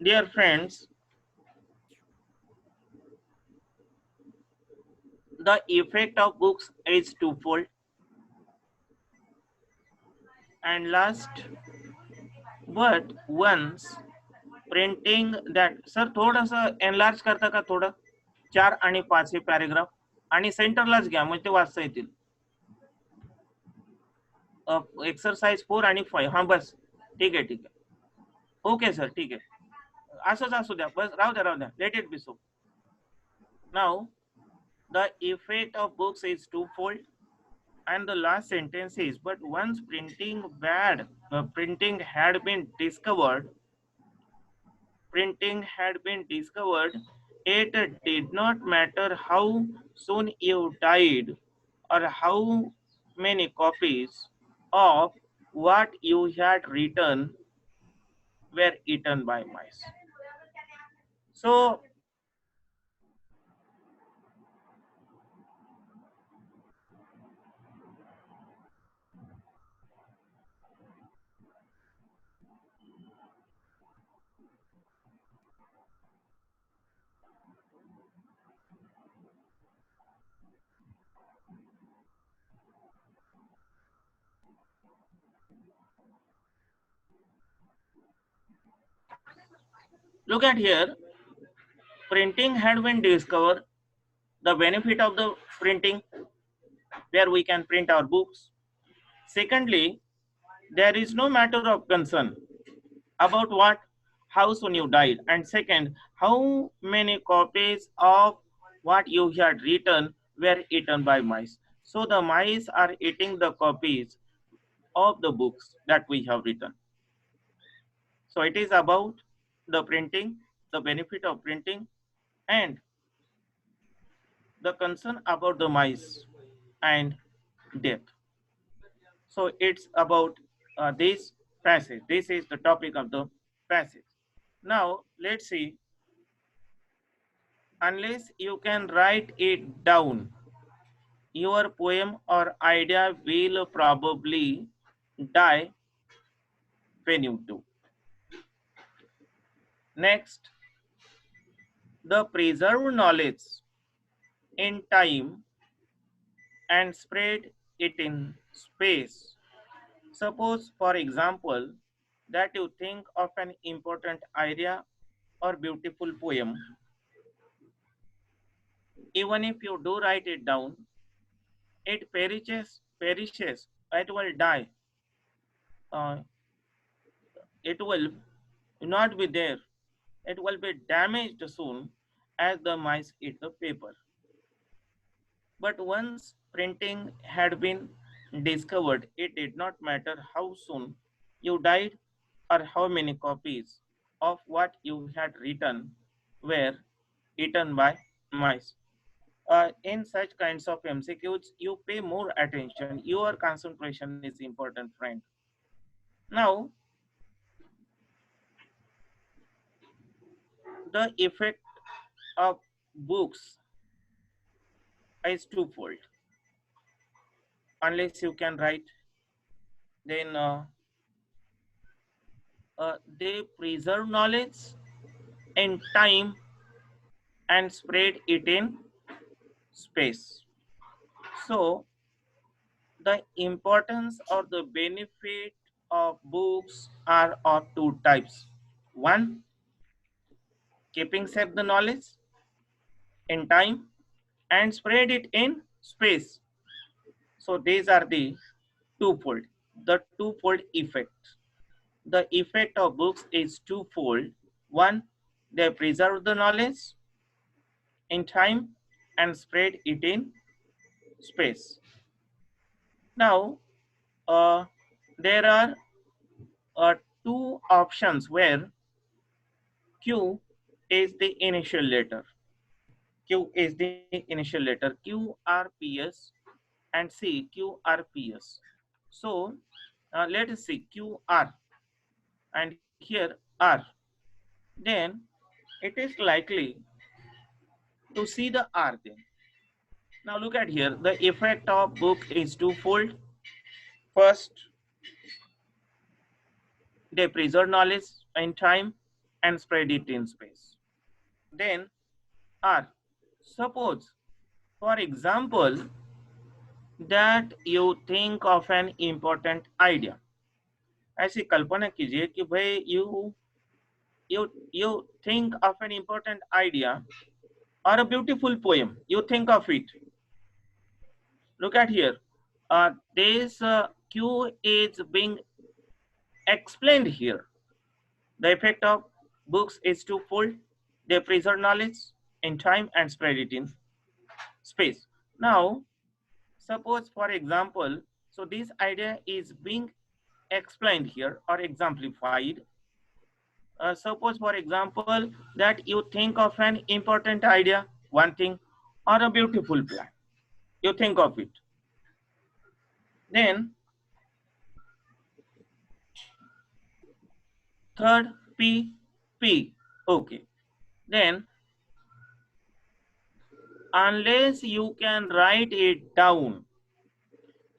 dear friends, the effect of books is twofold. And last, but once printing that sir थोडंसं enlarge करता का थोडं 4 आणि 5 हे paragraph आणि सेंटरलाच घ्या म्हणजे ते वाचता येतील. एक्सरसाइज 4 आणि 5 हा बस ठीक आहे ठीक आहे ओके सर ठीक आहे असंच असू द्या बस राहू द्या let it be so. Now the effect of books is twofold and the last sentence is but once printing had been discovered, it did not matter how soon you died or how many copies of what you had written were eaten by mice. So look at here, printing had been discovered, the benefit of the printing where we can print our books. Secondly, there is no matter of concern about what, how soon you died. And second, how many copies of what you had written were eaten by mice. So the mice are eating the copies of the books that we have written. So it is about the printing, the benefit of printing, and the concern about the mice and death. So it's about this passage. This is the topic of the passage. Now let's see. Unless you can write it down, your poem or idea will probably die when you do. Next, the preserve knowledge in time and spread it in space. Suppose, for example, that you think of an important idea or beautiful poem. Even if you do write it down, it perishes, it will die. It will not be there. It will be damaged soon as the mice eat the paper. But once printing had been discovered, it did not matter how soon you died or how many copies of what you had written were eaten by mice. In such kinds of MCQs, you pay more attention. Your concentration is important, friend. Now, the effect of books is twofold. Unless you can write, then they preserve knowledge in time and spread it in space. So the importance or the benefit of books are of two types. One, keeping safe the knowledge in time and spread it in space. So these are the twofold effect. The effect of books is twofold. One, they preserve the knowledge in time and spread it in space. Now, there are two options where Q is the initial letter. Q is the initial letter. QRPS and C QRPS. So let us see QR and here R. Then it is likely to see the R then. Now look at here. The effect of book is twofold. First, they preserve knowledge in time and spread it in space. Then R, suppose, for example, that you think of an important idea. ऐसी कल्पना कीजिए कि भाई you think of an important idea or a beautiful poem. You think of it. Look at here. This Q is being explained here. The effect of books is twofold. They preserve knowledge in time and spread it in space. Now, suppose for example, so this idea is being explained here or exemplified. Suppose for example that you think of an important idea, one thing, or a beautiful plan. You think of it. Then third P. Okay. Then unless you can write it down,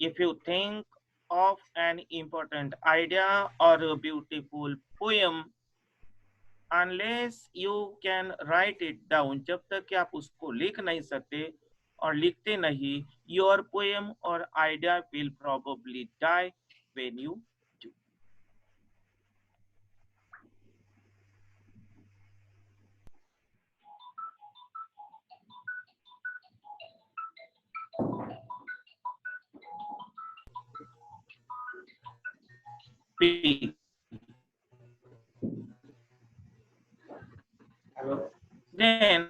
if you think of an important idea or a beautiful poem, unless you can write it down, जब तक कि आप उसको लिख नहीं सकते और लिखते नहीं, your poem or idea will probably die when you do. P. Then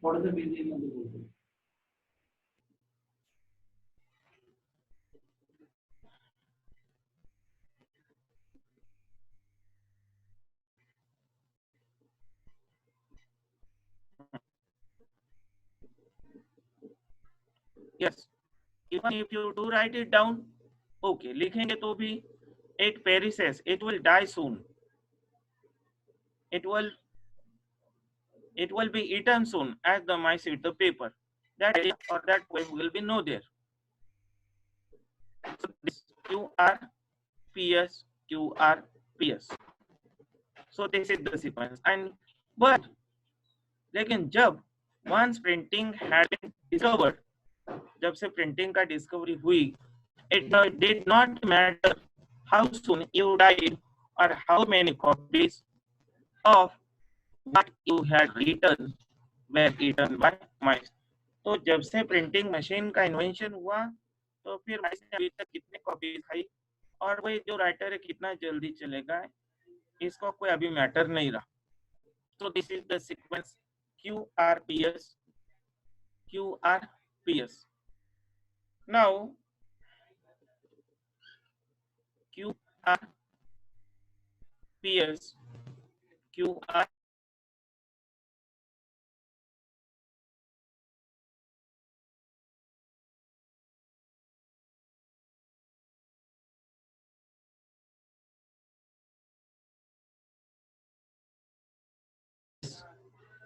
what is the beginning of the book? Yes, even if you do write it down, okay, लिखेंगे तो भी it perishes, it will die soon. It will be eaten soon as the mice eat the paper. That idea or that poem will be no there. So this QRPS, QRPS. So this is the sequence. And but लेकिन जब once printing had been discovered, जब से printing का discovery हुई, it did not matter how soon you died or how many copies of what you had written were eaten by mice. तो जब से printing machine का इन्वेंशन हुआ तो फिर माइस ने अभी तक कितने कॉपी खाई और वही जो राइटर है कितना जल्दी चलेगा इसको कोई अभी मैटर नहीं रहा. So this is the sequence QRPS. Now QRPS, QR.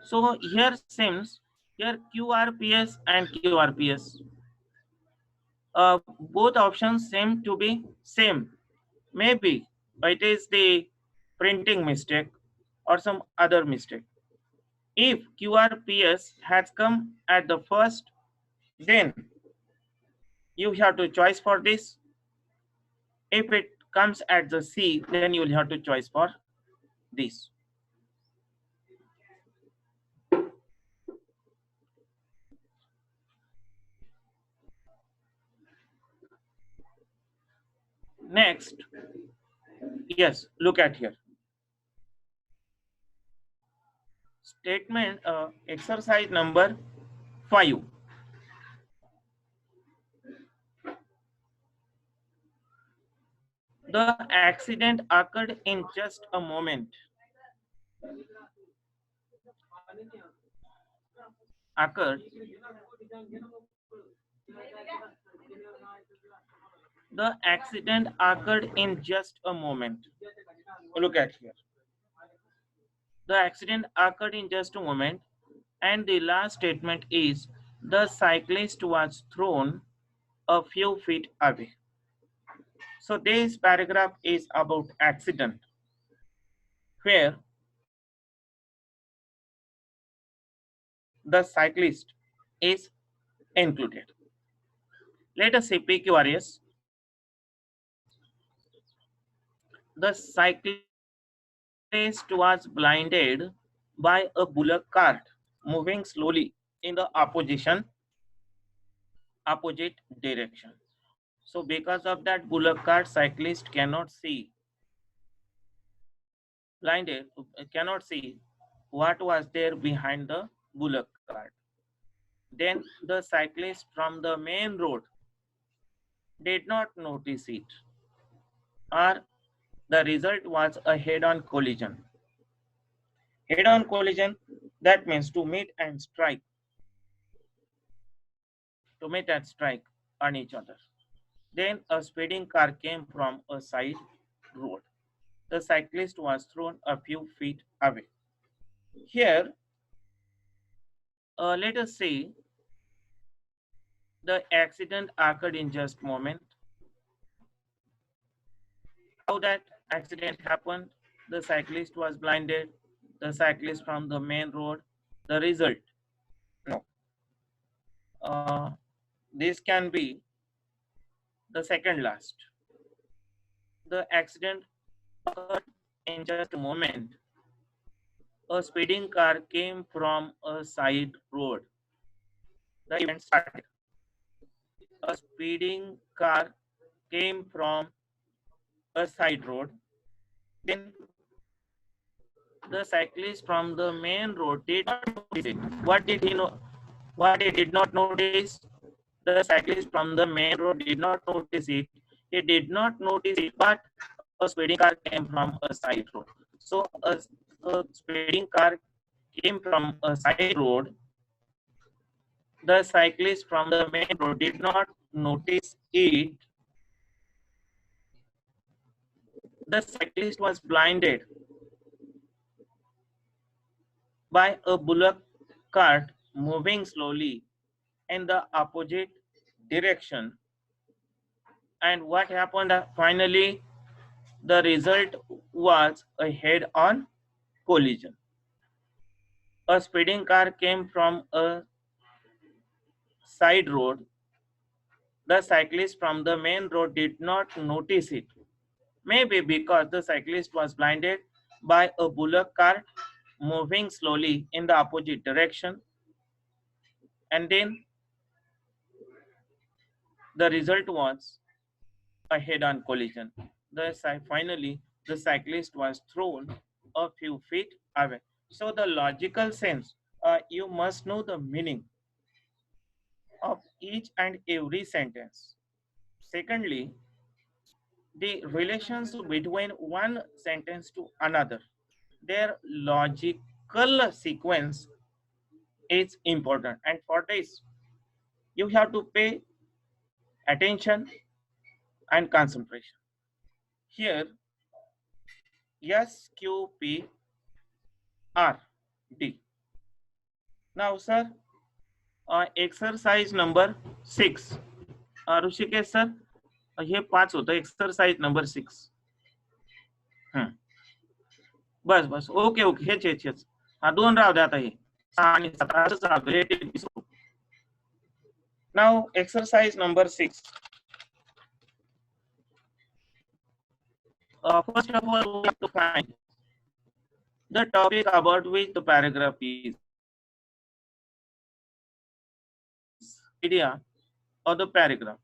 So here seems here QRPS and QRPS. Both options seem to be same. Maybe it is the printing mistake or some other mistake. If QRPS has come at the first, then you have to choice for this. If it comes at the C, then you will have to choice for this. Next, yes, look at here. Statement exercise number 5. The accident occurred in just a moment. The accident occurred in just a moment. Look at here. The accident occurred in just a moment, and the last statement is the cyclist was thrown a few feet away. So this paragraph is about accident where the cyclist is included. Let us say PQRS. The cyclist was blinded by a bullock cart moving slowly in the opposite direction. So because of that bullock cart, cyclist cannot see, blinded, cannot see what was there behind the bullock cart. Then the cyclist from the main road did not notice it, or the result was a head-on collision. Head-on collision, that means to meet and strike, on each other. Then a speeding car came from a side road. The cyclist was thrown a few feet away. Here, let us say the accident occurred in just a moment. How that accident happened? The cyclist was blinded. The cyclist from the main road. The result? No. This can be the second last. The accident occurred in just a moment. A speeding car came from a side road. The event started. A speeding car came from a side road. Then the cyclist from the main road did not notice it. What did he know? What he did not notice? The cyclist from the main road did not notice it. He did not notice it, but a speeding car came from a side road. So a speeding car came from a side road. The cyclist from the main road did not notice it. The cyclist was blinded by a bullock cart moving slowly in the opposite direction. And what happened finally? The result was a head-on collision. A speeding car came from a side road. The cyclist from the main road did not notice it. Maybe because the cyclist was blinded by a bullock cart moving slowly in the opposite direction. And then the result was a head-on collision. Finally, the cyclist was thrown a few feet away. So the logical sense, you must know the meaning of each and every sentence. Secondly, the relations between one sentence to another, their logical sequence is important. And for this, you have to pay attention and concentration. Here, SQPRD. Now, sir, exercise number 6. Rishikesh sir, हे 5 होतं, exercise number 6. बस बस, okay okay, हेच. हा 2 राहू द्या आता, हे 6 आणि 7 असंच राहतो. Now, exercise number 6. First of all, we have to find the topic about which the paragraph is. Idea of the paragraph.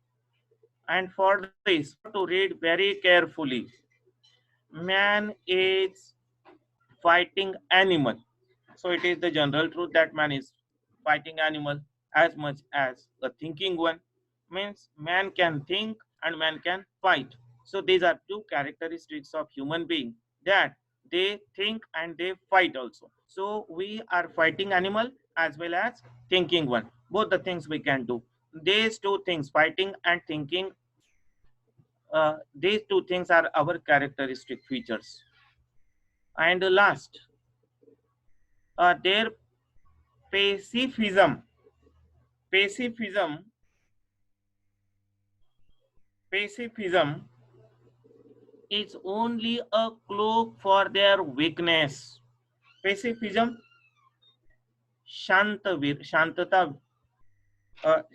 And for this, to read very carefully. Man is fighting animal. So it is the general truth that man is fighting animal as much as a thinking one. Means man can think and man can fight. So these are 2 characteristics of human being, that they think and they fight also. So we are fighting animal as well as thinking one. Both the things we can do. These 2 things, fighting and thinking, these 2 things are our characteristic features. And last, their pacifism pacifism is only a cloak for their weakness. Pacifism,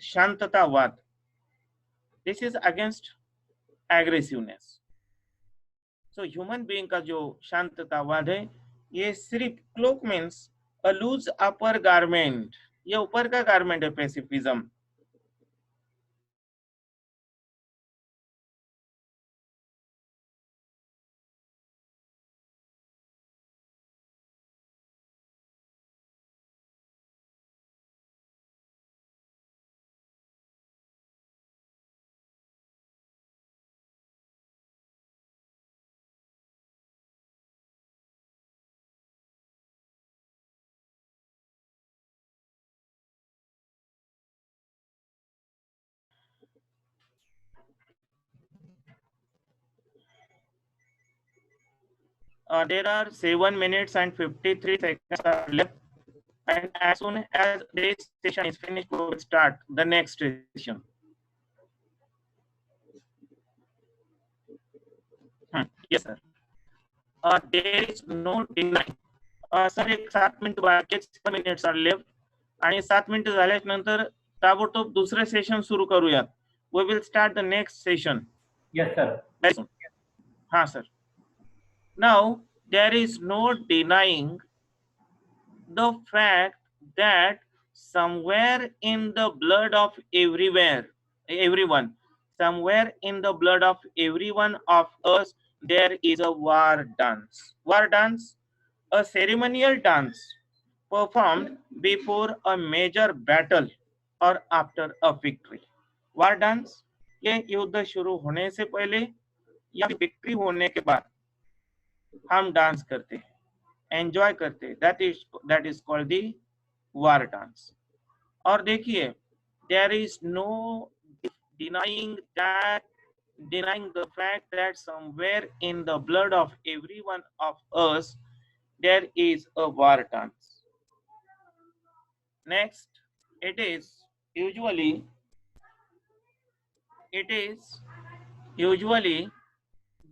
शांततावाद. This is against aggressiveness. So human being का जो शांततावाद है, ये सिर्फ cloak means a loose upper garment. ये ऊपर का garment है pacifism. There are 7 minutes and 53 seconds are left, and as soon as this session is finished, we will start the next session. Yes, sir. There is no denying. Sir एक 7 minute बाकी 7 minutes are left, आणि 7 minute झाल्याच्या नंतर ताबडतोब दुसरे session सुरू करूयात. We will start the next session. Yes, sir. हाँ sir. Now there is no denying the fact that somewhere in the blood of everyone, somewhere in the blood of everyone of us, there is a war dance. War dance, a ceremonial dance performed before a major battle or after a victory. War dance, ये युद्ध शुरू होने से पहले या victory होने के बाद हम डांस करते हैं, एंजॉय करते हैं. That is called the war dance. और देखिए, there is no denying the fact that somewhere in the blood of every one of us there is a war dance. Next, it is usually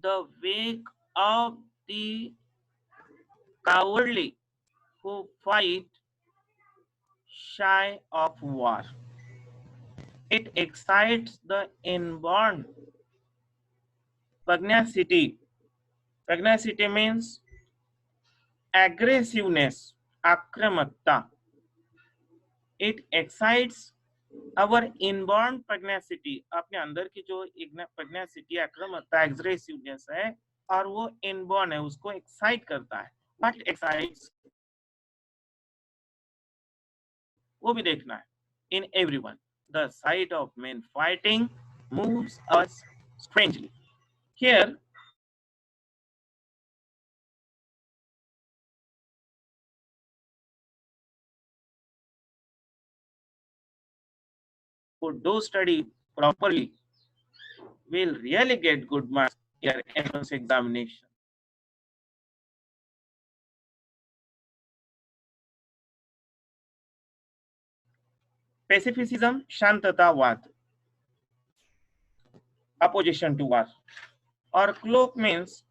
the wake of the cowardly who fight shy of war. It excites the inborn pugnacity. Pugnacity means aggressiveness, akramakta. It excites our inborn pugnacity. अपने अंदर की जो pugnacity, akramakta, aggressiveness है, और वो inborn है, उसको excite करता है. What excites? वो भी देखना है. In everyone, the sight of men fighting moves us strangely. Here, who do study properly will really get good marks in their entrance examination. Pacifism, Shantatavad, opposition to war. Or cloak means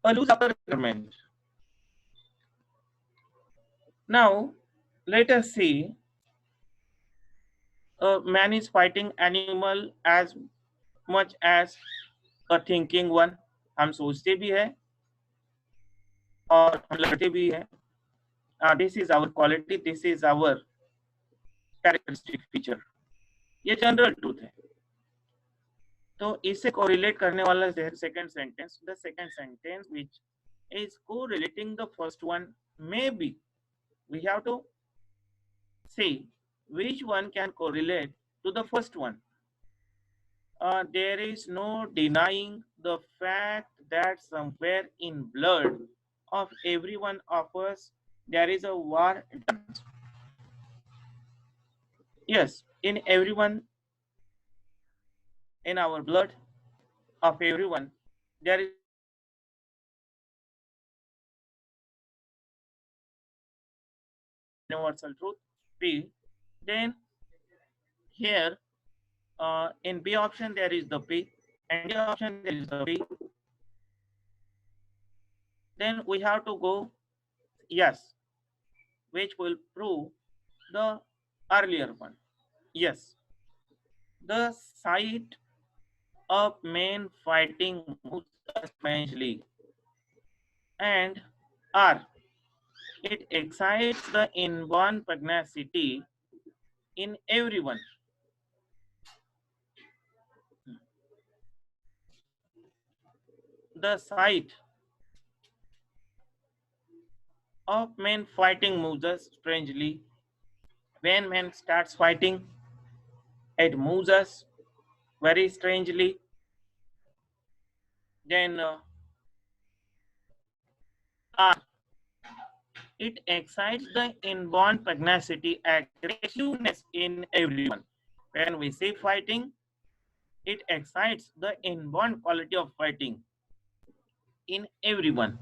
a loose upper garment. Now, let us see. A man is fighting animal as much as a thinking one. हम सोचते भी है और हम लड़ते भी है. This is our quality. This is our characteristic feature. ये जनरल ट्रूथ है. तो इससे कोरिलेट करने वाला second sentence, the second sentence which is correlating the first one, maybe we have to see which one can correlate to the first one. There is no denying the fact that somewhere in blood of every one of us there is a war dance. Yes, in everyone, in our blood of everyone there is universal truth P. Then here in B option there is the P, and the option there is the B. Then we have to go yes, which will prove the earlier one. Yes, the site of main fighting moves strangely, and R. It excites the inborn pugnacity in everyone. The site of men fighting moves us strangely. When men starts fighting, it moves us very strangely. Then R. It excites the inborn pugnacity, aggressiveness in everyone. When we say fighting, it excites the inborn quality of fighting in everyone.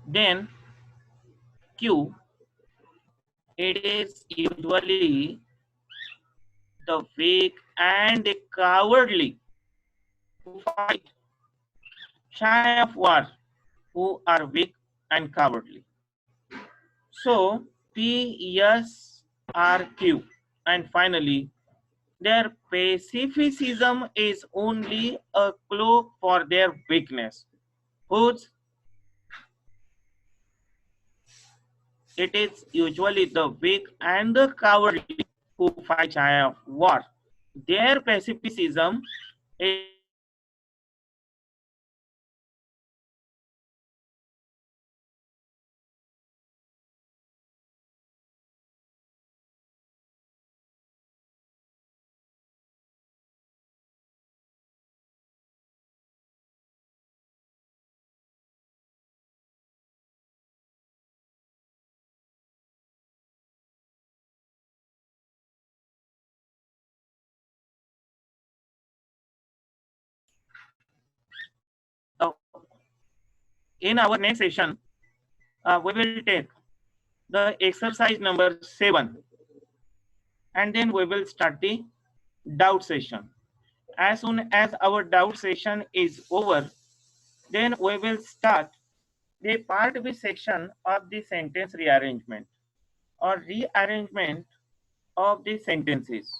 Then Q, it is usually the weak and the cowardly who fight, shy of war, who are weak and cowardly. So P, S, R, Q. And finally, their pacifism is only a cloak for their weakness. Whose? It is usually the weak and the cowardly who fight shy of war. Their pacifism is uh, in our next session, we will take the exercise number 7, and then we will start the doubt session. As soon as our doubt session is over, then we will start the part B section of the sentence rearrangement or rearrangement of the sentences.